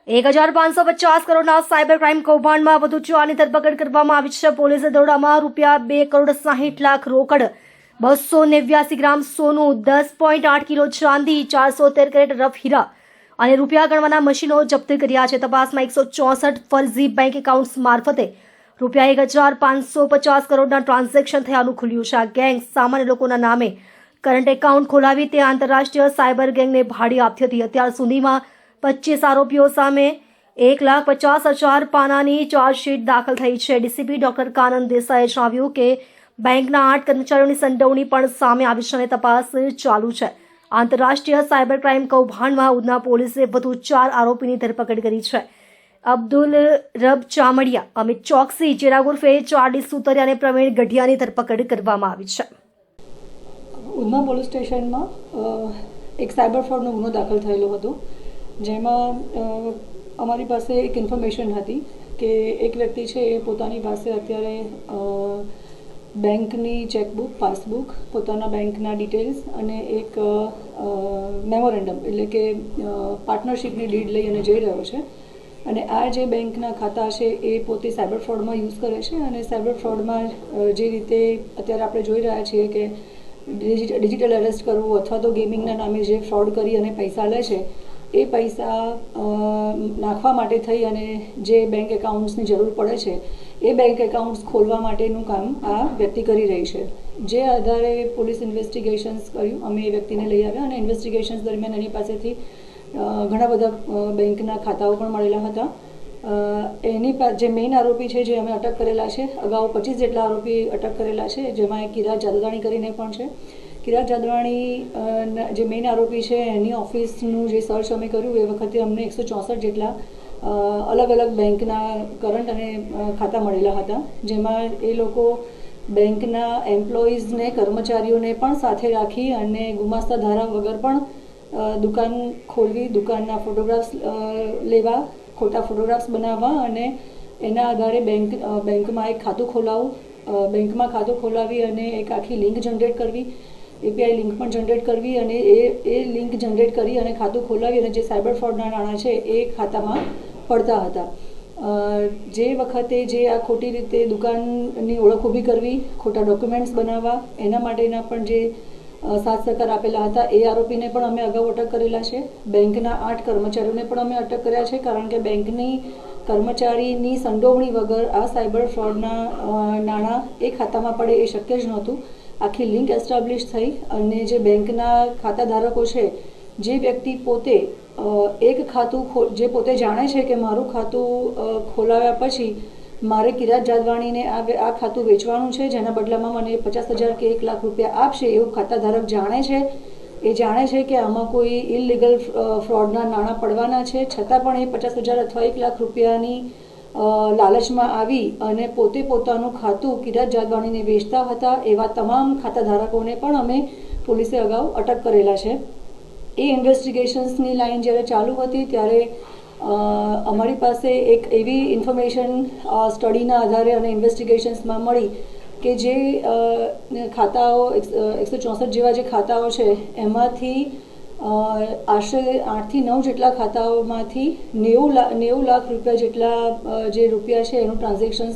₹1,550 કરોડના cyber crime કૌભાંડમાં વધુ 4ની ધરપકડ કરવામાં આવી છે. પોલીસે દરોડામાં ₹2,60,00,000 રોકડ, 289 ગ્રામ સોનું, 10.8 કિલો ચાંદી, 413 કેરેટ રફ હીરા અને રૂપિયા ગણવાના મશીનો જપ્ત કર્યા છે. તપાસમાં 164 ફર્જી બેંક એકાઉન્ટ્સ મારફતે ₹1,550 કરોડના ટ્રાન્ઝેક્શન થયાનું ખુલ્યું છે. આ ગેંગ સામાન્ય લોકોના નામે કરંટ એકાઉન્ટ ખોલાવી તે આંતરરાષ્ટ્રીય સાયબર ગેંગને ભાડી આપતી હતી. અત્યાર સુધીમાં 25 આરોપીઓ સામે 1,50,000 પાનાની ચાર્જશીટ દાખલ થઈ છે. ડીસીપી ડોક્ટર કાનન દેસાઈએ જણાવ્યું કે બેંકના 8 કર્મચારીઓની સંડોવણી પણ સામે આવી છે અને તપાસ ચાલુ છે. આંતરરાષ્ટ્રીય સાયબર ક્રાઇમ કૌભાંડમાં ઉધના પોલીસે વધુ 4 આરોપીની ધરપકડ કરી છે. અબ્દુલ રબ ચામડિયા, અમિત ચોકસી, ચિરાગ ઉર્ફે ચાર્લી સુતરિયા અને પ્રવીણ ગઢિયાની ધરપકડ કરવામાં આવી છે. ઉધના પોલીસ સ્ટેશનમાં એક સાયબર ફ્રોડનો ગુનો દાખલ થયેલો હતો, જેમાં અમારી પાસે એક ઇન્ફોર્મેશન હતી કે એક વ્યક્તિ છે એ પોતાની પાસે અત્યારે બેંકની ચેકબુક, પાસબુક, પોતાના બેંકના ડિટેલ્સ અને એક મેમોરેન્ડમ એટલે કે પાર્ટનરશિપની ડીડ લઈ અને જઈ રહ્યો છે. અને આ જે બેંકના ખાતા છે એ પોતે સાયબર ફ્રોડમાં યુઝ કરે છે. અને સાયબર ફ્રોડમાં જે રીતે અત્યારે આપણે જોઈ રહ્યા છીએ કે ડિજિટલ અરેસ્ટ કરવું અથવા તો ગેમિંગના નામે જે ફ્રોડ કરી અને પૈસા લે છે, એ પૈસા નાખવા માટે થઈ અને જે બેંક એકાઉન્ટ્સની જરૂર પડે છે એ બેંક એકાઉન્ટ્સ ખોલવા માટેનું કામ આ વ્યક્તિ કરી રહી છે. જે આધારે પોલીસ ઇન્વેસ્ટિગેશન્સ કર્યું, અમે એ વ્યક્તિને લઈ આવ્યા અને ઇન્વેસ્ટિગેશન્સ દરમિયાન એની પાસેથી ઘણા બધા બેંકના ખાતાઓ પણ મળેલા હતા. એની જે મેઇન આરોપી છે જે અમે અટક કરેલા છે, અગાઉ 25 જેટલા આરોપી અટક કરેલા છે, જેમાં એક કિરાત જાદવાણી કરીને પણ છે. કિરાત જાદવાણી જે મેઇન આરોપી છે એની ઓફિસનું જે સર્ચ અમે કર્યું એ વખતે અમને 164 જેટલા અલગ અલગ બેંકના કરંટ અને ખાતા મળેલા હતા, જેમાં એ લોકો બેંકના એમ્પ્લોઈઝને, કર્મચારીઓને પણ સાથે રાખી અને ગુમાસ્તા ધારા વગર પણ દુકાન ખોલવી, દુકાનના ફોટોગ્રાફ્સ લેવા, ખોટા ફોટોગ્રાફ્સ બનાવવા અને એના આધારે બેંકમાં એક ખાતું ખોલાવવું, બેંકમાં ખાતું ખોલાવી અને એક આખી લિંક જનરેટ કરવી, API લિંક પણ જનરેટ કરવી અને એ લિંક જનરેટ કરી અને ખાતું ખોલાવી અને જે સાયબર ફ્રોડના નાણાં છે એ ખાતામાં પડતા હતા. જે વખતે જે આ ખોટી રીતે દુકાનની ઓળખ ઊભી કરવી, ખોટા ડોક્યુમેન્ટ્સ બનાવવા, એના માટેના પણ જે સાથ સહકાર આપેલા હતા એ આરોપીને પણ અમે અગાઉ અટક કરેલા છે. બેંકના 8 કર્મચારીઓને પણ અમે અટક કર્યા છે, કારણ કે બેંકની કર્મચારીની સંડોવણી વગર આ સાયબર ફ્રોડના નાણાં એ ખાતામાં પડે એ શક્ય જ નહોતું. આખી લિંક એસ્ટાબ્લિશ થઈ અને જે બેંકના ખાતા ધારકો છે, જે વ્યક્તિ પોતે એક ખાતું જે પોતે જાણે છે કે મારું ખાતું ખોલાવ્યા પછી મારે કિરાત જાદવાણીને આ ખાતું વેચવાનું છે, જેના બદલામાં મને 50,000 કે 1 લાખ રૂપિયા આપશે, એવું ખાતા ધારક જાણે છે. એ જાણે છે કે આમાં કોઈ ઇલીગલ ફ્રોડના નાણાં પડવાના છે, છતાં પણ એ 50,000 અથવા 1 લાખ રૂપિયાની લાલચમાં આવી અને પોતે પોતાનું ખાતું કિરાત જાદવાણીને વેચતા હતા. એવા તમામ ખાતા ધારકોને પણ અમે પોલીસે અગાઉ અટક કરેલા છે. એ ઇન્વેસ્ટિગેશન્સની લાઈન જ્યારે ચાલુ હતી ત્યારે અમારી પાસે એક એવી ઇન્ફોર્મેશન સ્ટડીના આધારે અને ઇન્વેસ્ટિગેશન્સમાં મળી કે જે ખાતાઓ 164 જેવા જે ખાતાઓ છે એમાંથી આશરે 8 થી 9 જેટલા ખાતાઓમાંથી 90 લાખ રૂપિયા જેટલા જે રૂપિયા છે એનું ટ્રાન્ઝેક્શન